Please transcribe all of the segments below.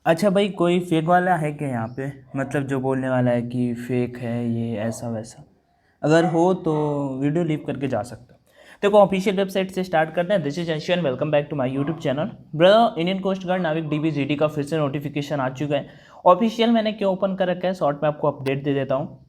अच्छा भाई, कोई फेक वाला है क्या यहाँ पे? मतलब जो बोलने वाला है कि फेक है ये ऐसा वैसा, अगर हो तो वीडियो लीव करके जा सकते हो। देखो, ऑफिशियल वेबसाइट से स्टार्ट करते हैं। This is Asian, welcome back to my YouTube channel. Brother, Indian coast guard Navik DB GD का फिर से नोटिफिकेशन आ चुका है। ऑफिशियल मैंने क्यों ओपन कर रखा है, शॉर्ट में आपको अपडेट दे देता हूँ।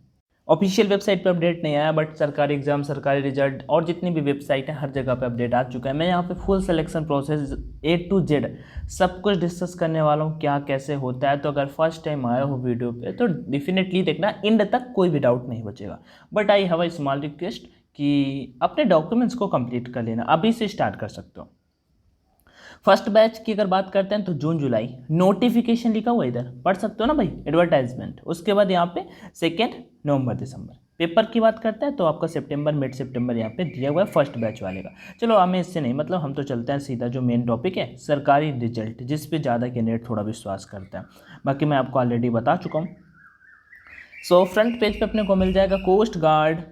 ऑफिशियल वेबसाइट पे अपडेट नहीं आया, बट सरकारी एग्जाम, सरकारी रिजल्ट और जितनी भी वेबसाइट है हर जगह पे अपडेट आ चुका है। मैं यहाँ पे full selection process A to Z सब कुछ डिस्कस करने वाला हूँ, क्या कैसे होता है। तो अगर फर्स्ट टाइम आया हो वीडियो पे तो डेफिनेटली देखना एंड तक, कोई भी डाउट नहीं बचेगा। But I have a small request कि अपने डॉक्यूमेंट्स को कंप्लीट कर लेना, अभी से स्टार्ट कर सकते हो। फर्स्ट बैच की अगर बात करते हैं तो जून जुलाई नोटिफिकेशन लिखा हुआ इधर पढ़ सकते हो ना भाई, एडवर्टाइजमेंट। उसके बाद यहाँ पे 2 नवंबर दिसंबर। पेपर की बात करते हैं तो आपका सितंबर मिड सितंबर यहाँ पे दिया हुआ है फर्स्ट बैच वाले का। चलो हमें इससे नहीं मतलब, हम तो चलते हैं सीधा जो मेन टॉपिक है, सरकारी रिजल्ट, जिस पे ज़्यादा कैंडिडेट थोड़ा विश्वास करते हैं। बाकी मैं आपको ऑलरेडी बता चुका हूँ। सो फ्रंट पेज पे अपने को मिल जाएगा कोस्ट गार्ड,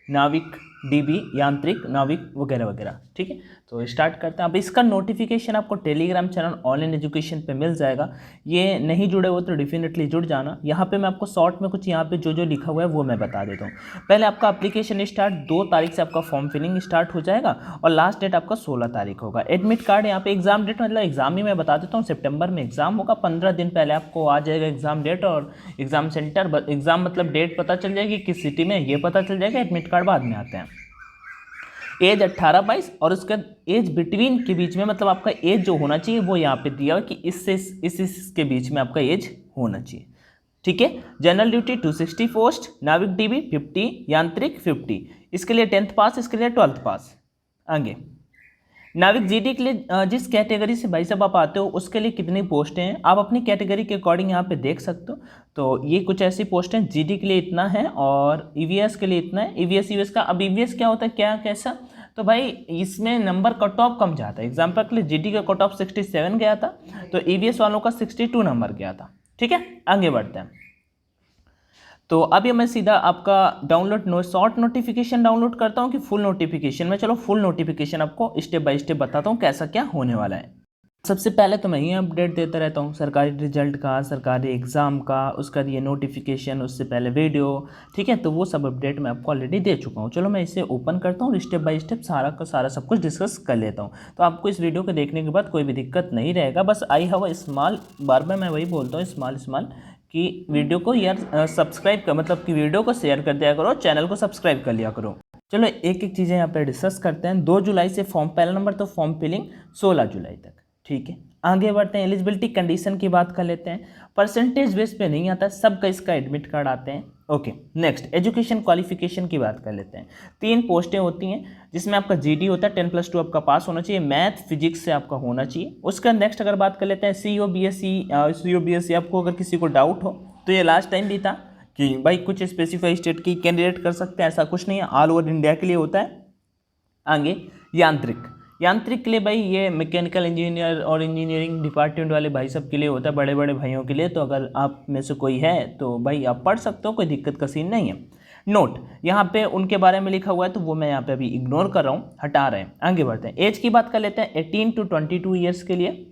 नाविक, डीबी, यांत्रिक, नाविक वगैरह वगैरह। ठीक है, तो स्टार्ट करते हैं। अब इसका नोटिफिकेशन आपको टेलीग्राम चैनल ऑनलाइन एजुकेशन पे मिल जाएगा। ये नहीं जुड़े हो तो डेफिनेटली जुड़ जाना। यहाँ पे मैं आपको शॉर्ट में कुछ यहाँ पे जो जो लिखा हुआ है वो मैं बता देता हूँ। पहले आपका एप्लीकेशन स्टार्ट 2 तारीख से आपका फॉर्म फिलिंग स्टार्ट हो जाएगा और लास्ट डेट आपका 16 तारीख होगा। एडमिट कार्ड यहाँ पे एग्जाम डेट, मतलब एग्जाम ही मैं बता देता हूँ, सितंबर में एग्जाम होगा। 15 दिन पहले आपको आ जाएगा एग्जाम डेट और एग्जाम सेंटर। एग्जाम मतलब डेट पता चल जाएगी किस सिटी में, ये पता चल जाएगा। एडमिट कार्ड बाद में आते हैं। एज 18-22 और उसके एज बिटवीन के बीच में, मतलब आपका एज जो होना चाहिए वो यहाँ पे दिया कि इससे इस के बीच में आपका एज होना चाहिए। ठीक है। जनरल ड्यूटी 260 पोस्ट, नाविक डीबी 50, यांत्रिक 50। इसके लिए 10th पास, इसके लिए 12th पास। आगे नाविक जीडी के लिए जिस कैटेगरी से भाई साहब आप आते हो उसके लिए कितनी पोस्टें हैं आप अपनी कैटेगरी के अकॉर्डिंग यहाँ पे देख सकते हो। तो ये कुछ ऐसी पोस्टें, जीडी के लिए इतना है और ईवीएस के लिए इतना है। ईवीएस ईवीएस का, अब ईवीएस क्या होता है, क्या कैसा, तो भाई इसमें नंबर कट ऑफ कम जाता है। एग्जाम्पल के लिए जीडी का कट ऑफ 67 गया था, तो ईवीएस वालों का 62 नंबर गया था। ठीक है, आगे बढ़ते हैं। तो अभी मैं सीधा आपका शॉर्ट नोटिफिकेशन डाउनलोड करता हूँ कि फुल नोटिफिकेशन में। चलो फुल नोटिफिकेशन आपको स्टेप बाय स्टेप बताता हूँ कैसा क्या होने वाला है। सबसे पहले तो मैं ही अपडेट देता रहता हूँ सरकारी रिजल्ट का, सरकारी एग्ज़ाम का, उसका ये नोटिफिकेशन, उससे पहले वीडियो। ठीक है, तो वो सब अपडेट मैं आपको ऑलरेडी दे चुका हूँ। चलो मैं इसे ओपन करता हूँ और स्टेप बाय स्टेप सारा का सारा सब कुछ डिस्कस कर लेता हूँ। तो आपको इस वीडियो को देखने के बाद कोई भी दिक्कत नहीं रहेगा। बस आई हैव अ स्मॉल, बार बार मैं वही बोलता हूँ, स्मॉल कि वीडियो को यार सब्सक्राइब कर, मतलब कि वीडियो को शेयर कर दिया करो, चैनल को सब्सक्राइब कर लिया करो। चलो एक एक चीज़ें यहाँ पे डिस्कस करते हैं। 2 जुलाई से फॉर्म, पहला नंबर तो फॉर्म फिलिंग 16 जुलाई तक। ठीक है, आगे बढ़ते हैं। एलिजिबिलिटी कंडीशन की बात कर लेते हैं। परसेंटेज बेस पे नहीं आता, सबका इसका एडमिट कार्ड आते हैं। ओके, नेक्स्ट एजुकेशन क्वालिफिकेशन की बात कर लेते हैं। 3 पोस्टें होती हैं जिसमें आपका जीडी होता है, 10+2 आपका पास होना चाहिए, मैथ फिजिक्स से आपका होना चाहिए। उसका नेक्स्ट अगर बात कर लेते हैं सीओ बीएससी, आपको अगर किसी को डाउट हो तो ये लास्ट टाइम भी था कि भाई कुछ स्पेसिफाई स्टेट की कैंडिडेट कर सकते हैं, ऐसा कुछ नहीं है, ऑल ओवर इंडिया के लिए होता है। आगे यांत्रिक के लिए भाई ये मैकेनिकल इंजीनियर और इंजीनियरिंग डिपार्टमेंट वाले भाई सब के लिए होता है, बड़े बड़े भाइयों के लिए। तो अगर आप में से कोई है तो भाई आप पढ़ सकते हो, कोई दिक्कत का सीन नहीं है। नोट यहाँ पे उनके बारे में लिखा हुआ है तो वो मैं यहाँ पे अभी इग्नोर कर रहा हूँ, हटा रहे हैं। आगे बढ़ते हैं। एज की बात कर लेते हैं, 18 to 22 ईयर्स के लिए।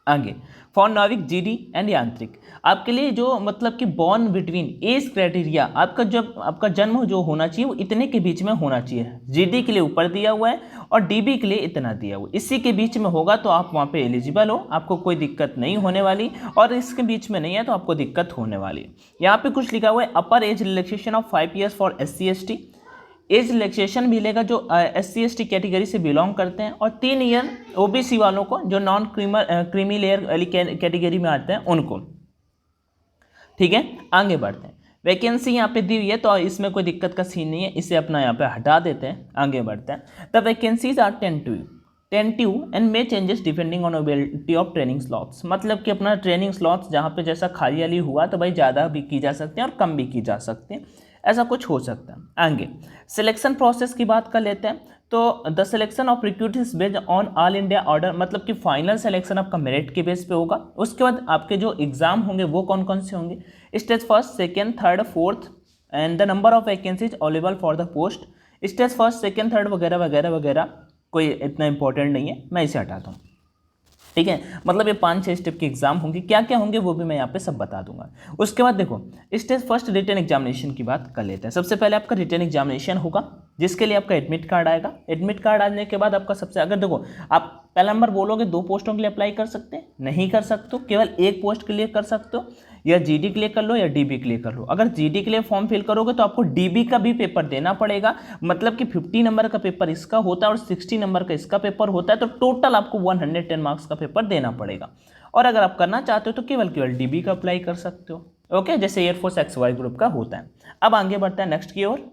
आगे फॉर नाविक जीडी एंड यांत्रिक, आपके लिए जो मतलब कि बॉर्न बिटवीन एज क्राइटेरिया, आपका जब आपका जन्म जो होना चाहिए वो इतने के बीच में होना चाहिए। जीडी के लिए ऊपर दिया हुआ है और डीबी के लिए इतना दिया हुआ है, इसी के बीच में होगा तो आप वहाँ पे एलिजिबल हो, आपको कोई दिक्कत नहीं होने वाली। और इसके बीच में नहीं है तो आपको दिक्कत होने वाली। यहाँ पे कुछ लिखा हुआ है, अपर age relaxation of 5 years for SC/ST। Age relaxation मिलेगा जो SC/ST कैटेगरी से बिलोंग करते हैं, और 3 ईयर OBC वालों को, जो नॉन क्रीमी लेयर वाली कैटेगरी में आते हैं उनको। ठीक है, आगे बढ़ते हैं। वैकेंसी यहाँ पे दी हुई है तो इसमें कोई दिक्कत का सीन नहीं है, इसे अपना यहाँ पे हटा देते हैं। आगे बढ़ते हैं। The vacancies are tentative and may changes depending on availability of training slots, मतलब कि अपना ट्रेनिंग स्लॉट्स जहाँ पे जैसा खाली वाली हुआ तो भाई ज़्यादा भी की जा सकते हैं और कम भी की जा सकते हैं, ऐसा कुछ हो सकता है। आगे सिलेक्शन प्रोसेस की बात कर लेते हैं। तो the selection of recruit is based on all India order, मतलब कि फाइनल सिलेक्शन आपका मेरिट के बेस पे होगा। उसके बाद आपके जो एग्जाम होंगे वो कौन कौन से होंगे, stage first, second, third, fourth, and the number of vacancies available for the post. Stage first, second, third वगैरह वगैरह वगैरह कोई इतना इंपॉर्टेंट नहीं है, मैं इसे हटाता हूँ। ठीक है, मतलब ये 5-6 स्टेप के एग्जाम होंगे, क्या क्या होंगे वो भी मैं यहाँ पे सब बता दूंगा। उसके बाद देखो स्टेज फर्स्ट रिटन एग्जामिनेशन की बात कर लेते हैं। सबसे पहले आपका रिटन एग्जामिनेशन होगा, जिसके लिए आपका एडमिट कार्ड आएगा। एडमिट कार्ड आने के बाद आपका सबसे, अगर देखो आप पहला नंबर बोलोगे 2 पोस्टों के लिए अप्लाई कर सकते हैं, नहीं कर सकते हो, केवल 1 पोस्ट के लिए कर सकते हो, या जीडी के लिए कर लो या डीबी के लिए कर लो। अगर जीडी के लिए फॉर्म फिल करोगे तो आपको डीबी का भी पेपर देना पड़ेगा, मतलब कि 50 नंबर का पेपर इसका होता है और 60 नंबर का इसका पेपर होता है, तो टोटल आपको 110 मार्क्स का पेपर देना पड़ेगा। और अगर आप करना चाहते हो तो केवल डीबी का अप्लाई कर सकते हो, ओके, जैसे एयरफोर्स XY ग्रुप का होता है। अब आगे बढ़ता है नेक्स्ट की ओर।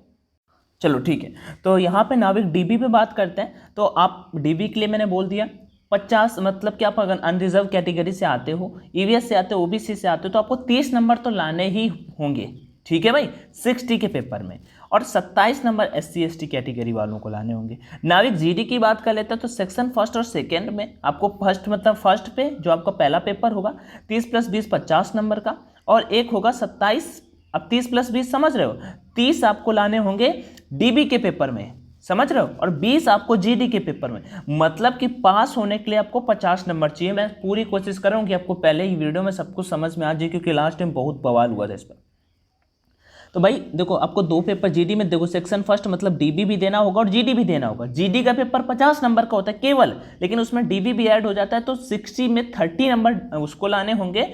चलो ठीक है, तो यहाँ पे नाविक डीबी पे बात करते हैं। तो आप डीबी के लिए मैंने बोल दिया 50, मतलब कि आप अगर अनरिजर्व कैटेगरी से आते हो, ईवीएस से आते हो, ओबीसी से आते हो, तो आपको 30 नंबर तो लाने ही होंगे, ठीक है भाई, 60 के पेपर में, और 27 नंबर SC ST कैटेगरी वालों को लाने होंगे। नाविक जीडी की बात कर लेते हैं तो सेक्शन फर्स्ट और सेकेंड में आपको फर्स्ट, मतलब फर्स्ट पे जो आपका पहला पेपर होगा 30 + 20 50 नंबर का, और एक होगा 27, अब 30 + 20 समझ रहे हो, 30 आपको लाने होंगे डीबी के पेपर में, समझ रहे हो, और 20 आपको जीडी के पेपर में, मतलब कि पास होने के लिए आपको 50 नंबर चाहिए। मैं पूरी कोशिश कर रहा हूँ कि आपको पहले ही वीडियो में सब कुछ समझ में आ जाए, क्योंकि लास्ट टाइम बहुत बवाल हुआ था इस पर। तो भाई देखो आपको 2 पेपर जीडी में, देखो सेक्शन फर्स्ट मतलब डीबी भी देना होगा और जीडी भी देना होगा। जीडी का पेपर 50 नंबर का होता है केवल, लेकिन उसमें डीबी भी ऐड हो जाता है, तो 60 में 30 नंबर उसको लाने होंगे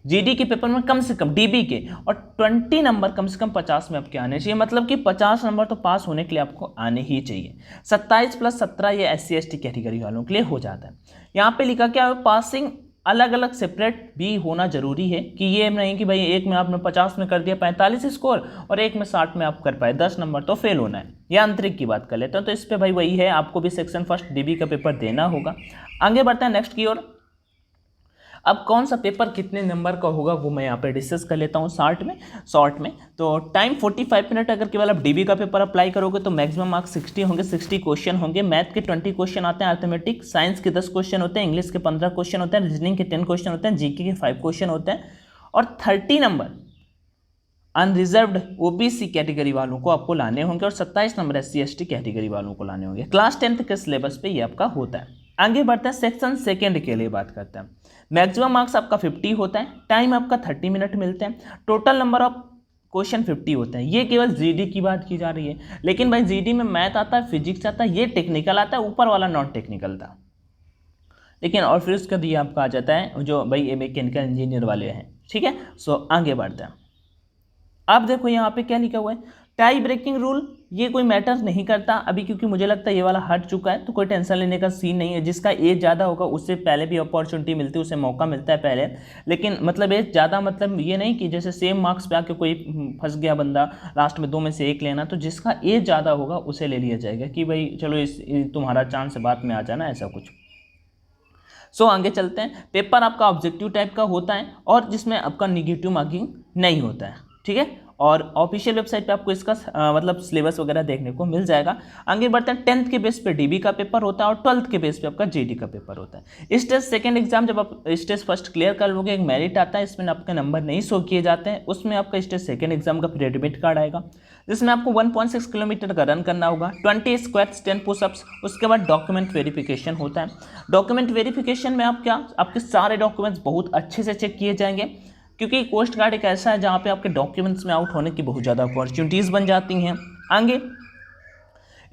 जीडी के पेपर में कम से कम डीबी के, और 20 नंबर कम से कम 50 में आपके आने चाहिए, मतलब कि 50 नंबर तो पास होने के लिए आपको आने ही चाहिए। 27 + 17 ये SC ST कैटेगरी वालों के लिए हो जाता है। यहाँ पे लिखा क्या है, पासिंग अलग अलग सेपरेट भी होना जरूरी है, कि ये नहीं कि भाई एक में आपने 50 में कर दिया 45 स्कोर और एक में 60 में आप कर पाए 10 नंबर, तो फेल होना है। ये आंतरिक की बात कर लेते हैं, तो इस पर भाई वही है, आपको भी सेक्शन फर्स्ट डीबी का पेपर देना होगा। आगे बढ़ते हैं नेक्स्ट की ओर। अब कौन सा पेपर कितने नंबर का होगा वो मैं यहाँ पे डिस्कस कर लेता हूँ शॉर्ट में। तो टाइम 45 मिनट, अगर केवल आप डीबी का पेपर अप्लाई करोगे तो मैक्सिमम मार्क्स 60 होंगे, 60 क्वेश्चन होंगे। मैथ के 20 क्वेश्चन आते हैं, अर्थमेटिक साइंस के 10 क्वेश्चन होते हैं, इंग्लिश के 15 क्वेश्चन होते हैं, रीजनिंग के 10 क्वेश्चन होते हैं, जीके के 5 क्वेश्चन होते हैं, और 30 नंबर अनरिजर्व्ड ओबीसी कैटेगरी वालों को आपको लाने होंगे, और 27 नंबर SC ST कैटेगरी वालों को लाने होंगे। क्लास 10th के सिलेबस पे ये आपका होता है। आगे बढ़ते हैं सेक्शन सेकेंड के लिए बात करते हैं। मैक्सिमम मार्क्स आपका 50 होता है, टाइम आपका 30 मिनट मिलते हैं, टोटल नंबर ऑफ क्वेश्चन 50 होते हैं। ये केवल जीडी की बात की जा रही है, लेकिन भाई जीडी में मैथ आता है, फिजिक्स आता है, ये टेक्निकल आता है, ऊपर वाला नॉन टेक्निकल था। लेकिन और फिर उसका दिया आपका आ जाता है जो भाई ये मैकेनिकल इंजीनियर वाले हैं, ठीक है। सो आगे बढ़ते हैं। अब देखो यहाँ पे क्या लिखा हुआ है, टाई ब्रेकिंग रूल, ये कोई मैटर नहीं करता अभी, क्योंकि मुझे लगता है ये वाला हट चुका है, तो कोई टेंशन लेने का सीन नहीं है। जिसका एज ज़्यादा होगा उससे पहले भी अपॉर्चुनिटी मिलती है, उसे मौका मिलता है पहले, लेकिन मतलब एज ज़्यादा, मतलब ये नहीं कि जैसे सेम मार्क्स पे आके कोई फंस गया बंदा, लास्ट में 2 में से 1 लेना, तो जिसका एज ज़्यादा होगा उसे ले लिया जाएगा कि भाई चलो तुम्हारा चांस है बाद में आ जाना, ऐसा कुछ। सो आगे चलते हैं। पेपर आपका ऑब्जेक्टिव टाइप का होता है, और जिसमें आपका निगेटिव मार्किंग नहीं होता है, ठीक है। और ऑफिशियल वेबसाइट पे आपको इसका मतलब सिलेबस वगैरह देखने को मिल जाएगा। आगे बढ़ते हैं। 10th के बेस पे डीबी का पेपर होता है, और 12th के बेस पे आपका जीडी का पेपर होता है। स्टेज सेकंड एग्जाम जब आप स्टेज फर्स्ट क्लियर कर लोगे, एक मेरिट आता है, इसमें आपके नंबर नहीं शो किए जाते हैं, उसमें आपका स्टेज सेकंड एग्जाम का फिर एडमिट कार्ड आएगा, जिसमें आपको 1.6 किलोमीटर का रन करना होगा, 20 स्क्वाट्स, 10 पुशअप्स। उसके बाद डॉक्यूमेंट वेरिफिकेशन होता है। डॉक्यूमेंट वेरिफिकेशन में आप क्या, आपके सारे डॉक्यूमेंट्स बहुत अच्छे से चेक किए जाएंगे, क्योंकि कोस्ट गार्ड एक ऐसा है जहाँ पे आपके डॉक्यूमेंट्स में आउट होने की बहुत ज़्यादा अपॉर्चुनिटीज़ बन जाती हैं। आगे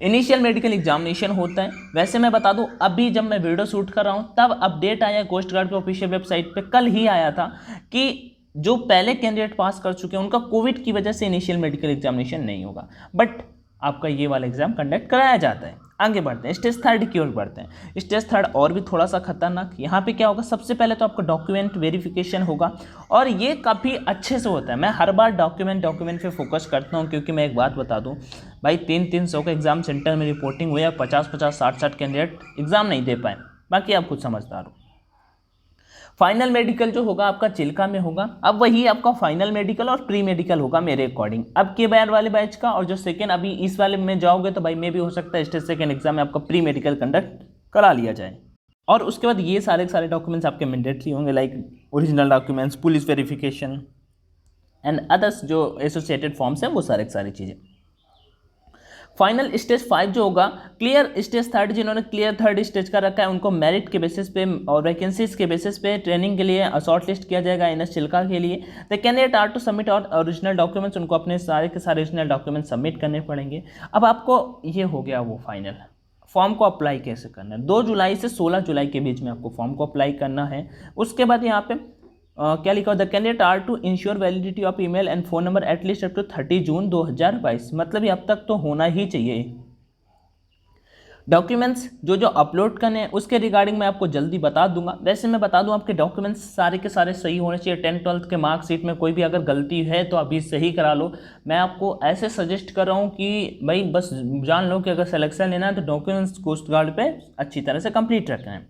इनिशियल मेडिकल एग्जामिनेशन होता है। वैसे मैं बता दूं, अभी जब मैं वीडियो शूट कर रहा हूं तब अपडेट आया कोस्ट गार्ड के ऑफिशियल वेबसाइट पे, कल ही आया था, कि जो पहले कैंडिडेट पास कर चुके हैं उनका कोविड की वजह से इनिशियल मेडिकल एग्जामिनेशन नहीं होगा, बट आपका ये वाला एग्जाम कंडक्ट कराया जाता है। आगे बढ़ते हैं, स्टेज थर्ड की ओर बढ़ते हैं। स्टेज थर्ड और भी थोड़ा सा खतरनाक। यहाँ पे क्या होगा, सबसे पहले तो आपका डॉक्यूमेंट वेरिफिकेशन होगा, और ये काफ़ी अच्छे से होता है। मैं हर बार डॉक्यूमेंट पे फोकस करता हूँ, क्योंकि मैं एक बात बता दूँ भाई, 300 का एग्जाम सेंटर में रिपोर्टिंग हुई है, 50 60 कैंडिडेट एग्जाम नहीं दे पाए, बाकी आप खुद समझदार हो। फाइनल मेडिकल जो होगा आपका चिल्का में होगा। अब वही आपका फाइनल मेडिकल और प्री मेडिकल होगा मेरे अकॉर्डिंग, अब के बैर वाले बैच का, और जो सेकेंड अभी इस वाले में जाओगे तो भाई में भी हो सकता है स्टेज सेकेंड एग्जाम में आपका प्री मेडिकल कंडक्ट करा लिया जाए। और उसके बाद ये सारे डॉक्यूमेंट्स आपके मैंडेटरी होंगे, like original documents, police verification and others जो एसोसिएटेड फॉर्म्स हैं, वो सारी चीज़ें। फाइनल स्टेज 5 जो होगा, क्लियर स्टेज थर्ड, जिन्होंने क्लियर थर्ड स्टेज का रखा है उनको मेरिट के बेसिस पे और वैकेंसीज के बेसिस पे ट्रेनिंग के लिए शॉर्ट लिस्ट किया जाएगा एनएस चिल्का के लिए। The candidate are to submit और ओरिजिनल डॉक्यूमेंट्स, उनको अपने सारे के सारे ओरिजिनल डॉक्यूमेंट सबमिट करने पड़ेंगे। अब आपको ये हो गया वो फाइनल, फॉर्म को अप्लाई कैसे करना है। 2 जुलाई से 16 जुलाई के बीच में आपको फॉर्म को अप्लाई करना है। उसके बाद यहाँ पे क्या लिखा हुआ, the candidate are to ensure validity of email and phone number at least up to 30 June 2022, मतलब ये अब तक तो होना ही चाहिए। डॉक्यूमेंट्स जो जो अपलोड करने हैं उसके रिगार्डिंग मैं आपको जल्दी बता दूंगा। वैसे मैं बता दूं आपके डॉक्यूमेंट्स सारे के सारे सही होने चाहिए। 10th-12th के मार्कशीट में कोई भी अगर गलती है तो अभी सही करा लो। मैं आपको ऐसे सजेस्ट कर रहा हूं कि भाई बस जान लो कि अगर सिलेक्शन लेना है तो डॉक्यूमेंट्स कोस्ट गार्ड पे अच्छी तरह से कंप्लीट रखना है।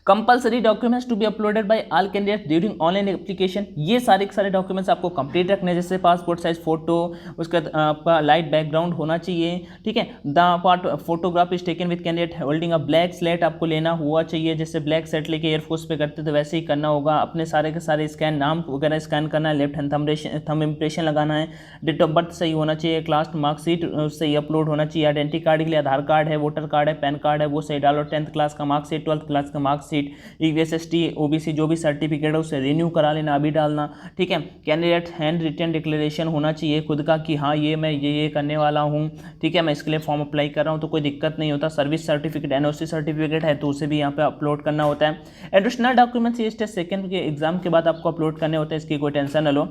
Compulsory documents to be uploaded by all candidate during online application, ये सारे के सारे डॉक्यूमेंट्स आपको कंप्लीट रखने हैं, जैसे पासपोर्ट साइज फोटो, उसका आपका लाइट बैकग्राउंड होना चाहिए, ठीक है। The part photograph is taken with candidate holding a black slate आपको लेना हुआ चाहिए, जैसे ब्लैक सेट लेके एयरफोर्स पे करते तो वैसे ही करना होगा। अपने सारे के सारे स्कैन, नाम वगैरह स्कैन करना है, लेफ्ट हैंड थंब इम्प्रेशन लगाना है, डेट ऑफ बर्थ सही होना चाहिए, क्लास मार्कशीट सही अपलोड होना चाहिए, आइडेंटिटी कार्ड के लिए आधार कार्ड है, वोटर कार्ड है, पैन कार्ड है, वो सही डालो, 10th क्लास का मार्कशीट, 12th क्लास का मार्कशीट, EVSST OBC जो भी सर्टिफिकेट है उसे रिन्यू करा लेना, अभी डालना, ठीक है। कैंडिडेट हैंड रिटन डिक्लेरेशन होना चाहिए खुद का कि हाँ ये मैं ये करने वाला हूँ, ठीक है, मैं इसके लिए फॉर्म अप्लाई कर रहा हूँ, तो कोई दिक्कत नहीं होता। सर्विस सर्टिफिकेट NOC सर्टिफिकेट है तो उसे भी यहाँ पे अपलोड करना होता है। एडिशनल डॉक्यूमेंट्स ये स्टेज सेकंड के एग्जाम के बाद आपको अपलोड करने होते हैं, इसकी कोई टेंशन न लो,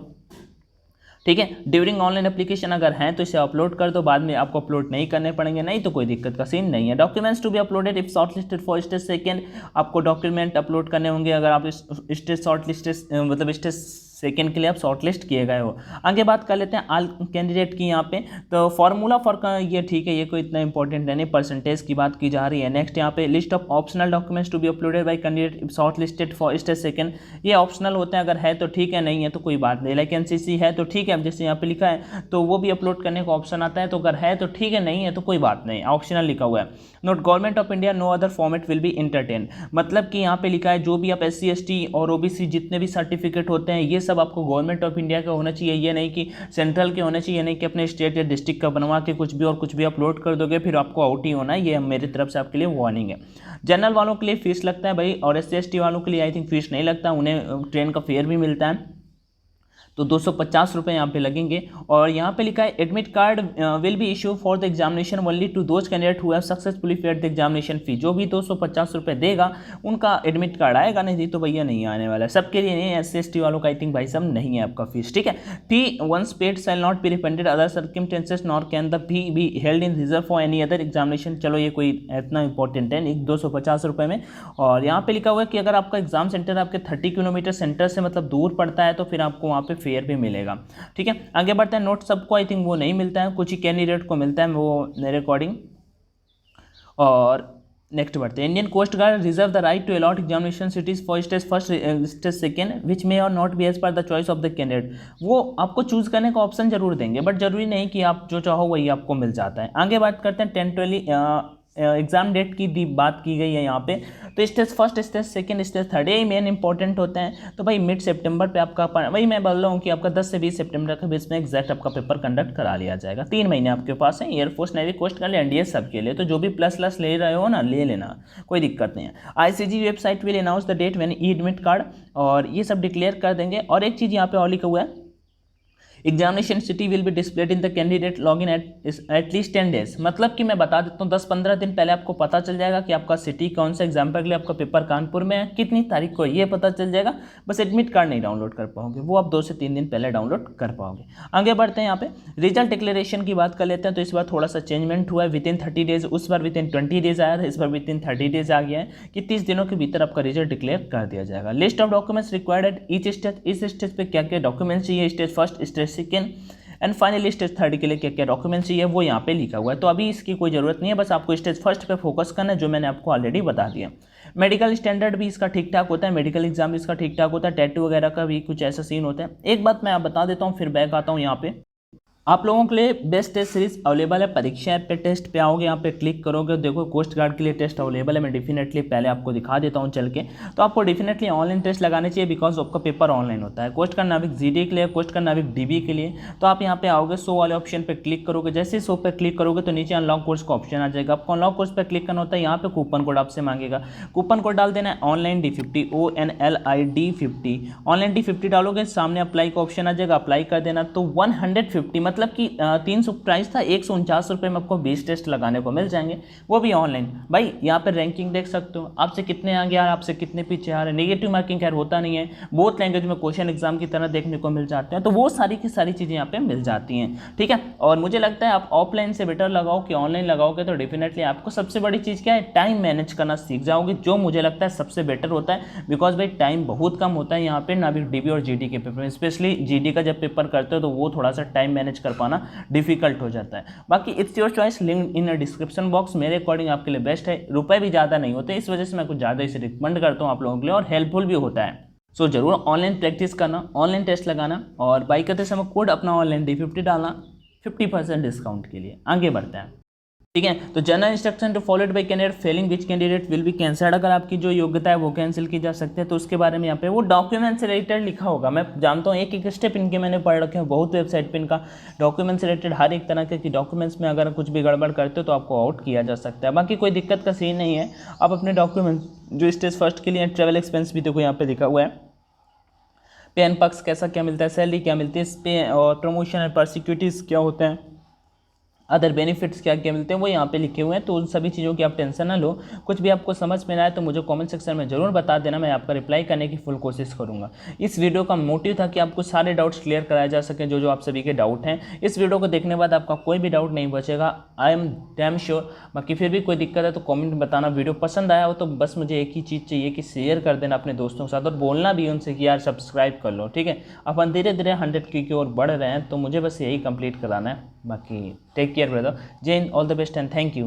ठीक है। ड्यूरिंग ऑनलाइन एप्लीकेशन अगर हैं तो इसे अपलोड कर दो, बाद में आपको अपलोड नहीं करने पड़ेंगे, नहीं तो कोई दिक्कत का सीन नहीं है। Documents to be uploaded if shortlisted for stage second, आपको डॉक्यूमेंट अपलोड करने होंगे अगर आप स्टेज शॉर्टलिस्टेड मतलब स्टेज सेकेंड के लिए आप शॉर्टलिस्ट किए गए हो। आगे बात कर लेते हैं ऑल कैंडिडेट की यहाँ पे, तो फार्मूला फॉर ये ठीक है, ये कोई इतना इंपॉर्टेंट नहीं, परसेंटेज की बात की जा रही है। नेक्स्ट यहाँ पे list of optional documents to be uploaded by candidate shortlisted for stage second, ये ऑप्शनल होते हैं, अगर है तो ठीक है, नहीं है तो कोई बात नहीं। लाइक NCC है तो ठीक है, अब जैसे यहाँ पे लिखा है तो वो भी अपलोड करने का ऑप्शन आता है, तो अगर है तो ठीक है, नहीं है तो कोई बात नहीं, ऑप्शनल लिखा हुआ है। Note government of India no other format will be entertain, मतलब कि यहाँ पे लिखा है जो भी आप SC ST और OBC जितने भी सर्टिफिकेट होते हैं ये सब आपको गवर्नमेंट ऑफ इंडिया का होना चाहिए, ये नहीं कि सेंट्रल के होने चाहिए, नहीं कि अपने स्टेट या डिस्ट्रिक्ट का बनवा के कुछ भी और कुछ भी अपलोड कर दोगे फिर आपको आउट ही होना है, ये मेरी तरफ से आपके लिए वार्निंग है। जनरल वालों के लिए फीस लगता है भाई, और SC ST वालों के लिए आई थिंक फीस नहीं लगता, उन्हें ट्रेन का फेयर भी मिलता है, तो 250 रुपये यहाँ पे लगेंगे। और यहाँ पे लिखा है admit card will be issue for the examination only to those candidate who have successfully paid the examination fee, जो भी 250 रुपये देगा उनका एडमिट कार्ड आएगा, नहीं तो भैया नहीं आने वाला है, सबके लिए नहीं, SC ST वालों का आई थिंक भाई साहब नहीं है आपका फीस, ठीक है। Fee once paid shall not be refunded other circumstances nor can the fee be held in reserve for any other examination, चलो ये कोई इतना इंपॉर्टेंट है नहीं, 250 रुपये में। और यहाँ पे लिखा हुआ है कि अगर आपका एग्जाम सेंटर आपके 30 किलोमीटर सेंटर से मतलब दूर पड़ता है तो फिर आपको वहाँ पे फेयर भी मिलेगा, ठीक है। आगे बढ़ते हैं, नोट सबको आई थिंक वो नहीं मिलता है, कुछ ही कैंडिडेट को मिलता है वो मेरे अकॉर्डिंग। और नेक्स्ट बढ़ते हैं, Indian coast Guard reserve the right to allot examination cities for stage first stage second which may or not be as per the choice of the candidate, वो आपको चूज करने का ऑप्शन जरूर देंगे but जरूरी नहीं कि आप जो चाहो वही आपको मिल जाता है। आगे बात करते हैं 10-12 एग्जाम डेट की बात की गई है यहाँ पे, तो stage first stage second stage third ये मेन इंपॉर्टेंट होते हैं, तो भाई मिड सितंबर पे आपका वही मैं बोल रहा हूँ कि आपका 10 से 20 सितंबर के बीच में एग्जैक्ट आपका पेपर कंडक्ट करा लिया जाएगा। 3 महीने आपके पास है, air force navy coast guard NDA सबके लिए, तो जो भी प्लस ले रहे हो ना ले लेना, कोई दिक्कत नहीं है। ICG website will announce the date when admit card, और ये सब डिक्लेयर कर देंगे। और एक चीज़ यहाँ पे और लिखा हुआ है, examination city will be displayed in the candidate login at least 10 days, मतलब कि मैं बता देता हूँ 10-15 दिन पहले आपको पता चल जाएगा कि आपका सिटी कौन सा, एग्जाम्पल के लिए आपका पेपर कानपुर में है, कितनी तारीख को ये पता चल जाएगा, बस एडमिट कार्ड नहीं डाउनलोड कर पाओगे, वो आप 2 से 3 दिन पहले डाउनलोड कर पाओगे। आगे बढ़ते हैं, यहाँ पे रिजल्ट डिक्लेरेशन की बात कर लेते हैं, तो इस बार थोड़ा सा चेंजमेंट हुआ है, विदिन 30 डेज, उस बार विदिन 20 डेज आया था, इस बार विदिन 30 डेज आ गया है कि 30 दिनों के भीतर आपका रिजल्ट डिक्लेयर कर दिया जाएगा। List of documents required at each stage, इस स्टेज पे क्या क्या डॉक्यूमेंट्स चाहिए, stage first stage second and finally stage third के लिए क्या क्या डॉक्यूमेंट्स चाहिए वो यहाँ पे लिखा हुआ है, तो अभी इसकी कोई ज़रूरत नहीं है, बस आपको स्टेज फर्स्ट पे फोकस करना है जो मैंने आपको ऑलरेडी बता दिया। मेडिकल स्टैंडर्ड भी इसका ठीक ठाक होता है, मेडिकल एग्जाम भी इसका ठीक ठाक होता है, टैटू वगैरह का भी कुछ ऐसा सीन होता है। एक बात मैं आप बता देता हूँ फिर बैक आता हूँ यहाँ पे, आप लोगों के लिए बेस्ट टेस्ट सीरीज अवेलेबल है। परीक्षा ऐप पे टेस्ट पे आओगे, यहाँ पे क्लिक करोगे, देखो कोस्ट गार्ड के लिए टेस्ट अवेलेबल है। मैं डेफिनेटली पहले आपको दिखा देता हूँ चल के। तो आपको डेफिनेटली ऑनलाइन टेस्ट लगाने चाहिए, बिकॉज आपका पेपर ऑनलाइन होता है। कोस्ट गार्ड नाविक जीडी के लिए, कोस्ट गार्ड नाविक डीबी के लिए। तो आप यहाँ पे आओगे, शो वाले ऑप्शन पे क्लिक करोगे। जैसे ही शो पे क्लिक करोगे तो नीचे अनलॉक कोर्स का ऑप्शन आ जाएगा। आपको अनलॉक कोर्स पे क्लिक करना होता है। यहाँ पे कूपन कोड आपसे मांगेगा, कूपन कोड डाल देना है online D50 ONLID50। Online D50 डालोगे, सामने अप्लाई का ऑप्शन आ जाएगा, अप्लाई कर देना। तो 150 मतलब कि 300 प्राइस था, 149 रुपये में आपको 20 टेस्ट लगाने को मिल जाएंगे, वो भी ऑनलाइन। भाई यहाँ पे रैंकिंग देख सकते हो, आपसे कितने आगे आ रहे हैं, आपसे कितने पीछे आ रहे हैं। नेगेटिव मार्किंग खैर होता नहीं है, बोथ लैंग्वेज में क्वेश्चन एग्जाम की तरह देखने को मिल जाते हैं। तो वो सारी की सारी चीज़ें यहाँ पे मिल जाती हैं, ठीक है। और मुझे लगता है आप ऑफलाइन से बेटर लगाओ कि ऑनलाइन लगाओगे तो डेफिनेटली आपको सबसे बड़ी चीज़ क्या है, टाइम मैनेज करना सीख जाओगे, जो मुझे लगता है सबसे बेटर होता है। बिकॉज भाई टाइम बहुत कम होता है यहाँ पे नाविक डीबी और जीडी के पेपर में, स्पेशली जीडी का जब पेपर करते हो तो वो थोड़ा सा टाइम मैनेज कर पाना डिफिकल्ट हो जाता है। बाकी it's your choice, link in description box. मेरे अकॉर्डिंग आपके लिए बेस्ट है, रुपए भी ज़्यादा नहीं होते, इस वजह से मैं कुछ ज़्यादा इसे रिकमेंड करता हूँ आप लोगों के लिए, और हेल्पफुल भी होता है। सो जरूर ऑनलाइन प्रैक्टिस करना, ऑनलाइन टेस्ट लगाना, और बाई करते समय कोड अपना ऑनलाइन D50 डालना 50% डिस्काउंट के लिए। आगे बढ़ते हैं, ठीक है। तो general instruction to followed by candidate failing which candidate will be cancelled. अगर आपकी जो योग्यता है वो कैंसिल की जा सकती है तो उसके बारे में यहाँ पे वो डॉक्यूमेंट से रिलेटेड लिखा होगा। मैं जानता हूँ एक एक स्टेप इनके मैंने पढ़ रखे हैं, बहुत वेबसाइट पे इनका डॉक्यूमेंट से रिलेटेड हर एक तरह के डॉक्यूमेंट्स में अगर कुछ भी गड़बड़ करते हो तो आपको आउट किया जा सकता है। बाकी कोई दिक्कत का सीन नहीं है, आप अपने डॉक्यूमेंट जो स्टेज फर्स्ट के लिए ट्रैवल एक्सपेंस भी देखो यहाँ पे लिखा हुआ है, पे एन पक्स कैसा क्या मिलता है, सैलरी क्या मिलती है, पे और प्रमोशन एंड परसिक्यूटिव क्या होते हैं, अदर बेनिफिट्स क्या क्या मिलते हैं, वो यहाँ पे लिखे हुए हैं। तो उन सभी चीज़ों की आप टेंशन ना लो। कुछ भी आपको समझ में ना आए तो मुझे कमेंट सेक्शन में जरूर बता देना, मैं आपका रिप्लाई करने की फुल कोशिश करूँगा। इस वीडियो का मोटिव था कि आपको सारे डाउट्स क्लियर कराया जा सके, जो जो आप सभी के डाउट हैं। इस वीडियो को देखने के बाद आपका कोई भी डाउट नहीं बचेगा, आई एम डैम श्योर। बाकी फिर भी कोई दिक्कत है तो कॉमेंट में बताना। वीडियो पसंद आया हो तो बस मुझे एक ही चीज़ चाहिए कि शेयर कर देना अपने दोस्तों के साथ, और बोलना भी उनसे कि यार सब्सक्राइब कर लो, ठीक है। अपन धीरे धीरे 100K की ओर बढ़ रहे हैं, तो मुझे बस यही कंप्लीट कराना है। बाकी टेक केयर ब्रदर, जय Hind, all the best and thank you.